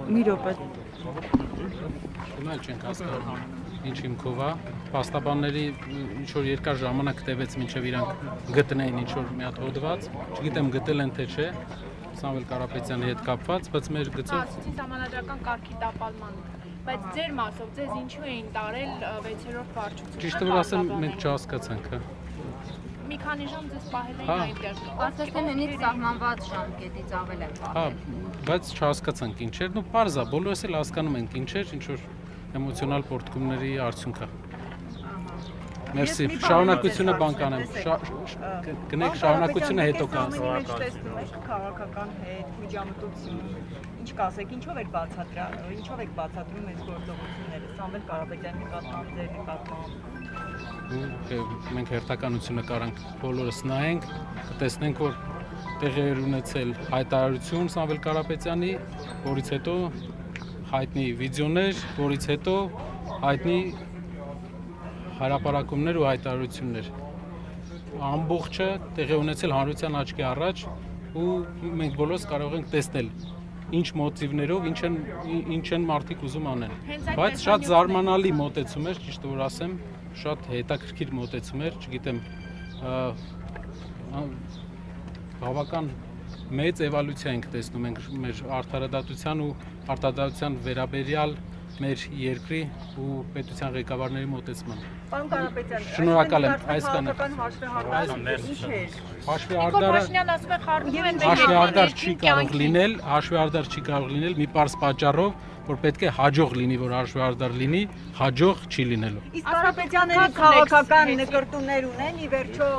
Մի րոպե։ Հիմա չենք հասկանում ինչ հիմքով է, փաստաբանների ինչ որ երկար ժամանակ տևեց մինչև իրանք գտնեին ինչ որ մի հատ հոդված, չգիտեմ գտել են թե չէ, Սամվել Կարապետյանի հետ կապված, բայց մեր գծով Ասացին սահմանադրական կարգի տապալման, բայց ձեր մասով ձեզ ինչու էին տարել 6-րդ վարչությունը։ ճիշտ որ ասեմ մենք չհասկացանք, հա։ Մի քանի ժամ ձեզ պահել էին այնտեղ։ Ասացին հենց սահմանված ժամկետից ավել են Հա, բայց չհասկացանք ինչ էր, ու պարզ է, բոլորս էլ հասկանում ենք ինչ էր, ինչ որ էմոցիոնալ պորտկումների արդյունք է։ Մերսի, շարունակությունը բան կանեմ, գնեք շարունակությունը հետո կանեմ։ Ինչ տեսնում եք քաղաքական հետ, միջամտություն, ինչ կասեք, ինչով եք բացատրում այս գործողությունները, Սամվել Կարապետյանի նկատմամբ, ձեր նկատմամբ։ Մենք հերթականությունը կարանք բոլորս նայենք, կտեսնենք, որ տեղի էր ունեցել հայտարարություն Սամվել Կարապետյանի, որից հետո հայտնի վիդեոներ, որից հետո հայտնի հրապարակումներ ու հայտարարություններ։ Ամբողջը տեղի ունեցել հանրության աչքի առաջ ու մենք բոլորս կարող ենք տեսնել ինչ մոտիվներով, ինչ են մարդիկ ուզում անեն։ Բայց շատ զարմանալի մոտեցում էր, ճիշտ որ ասեմ, շատ հետաքրքիր մոտեցում էր, չգիտեմ, բավական մեծ էվոլյուցիա ենք տեսնում ենք մեր արդարադատության ու արտադատության վերաբերյալ մեր երկրի ու պետության ղեկավարների մոտեցման։ Պարոն Կարապետյան, շնորհակալ եմ այսքանը։ Փաշինյանն ասում է խառնում են հաշվեհարդար չի կարող լինել, հաշվեհարդար չի կարող լինել մի պարզ պատճառով, որ պետք է հաջող լինի, որ հաշվեհարդար լինի, հաջող չի լինելու։ Իսկ Կարապետյանների քաղաքական նկրտումներ ունեն, ի վերջո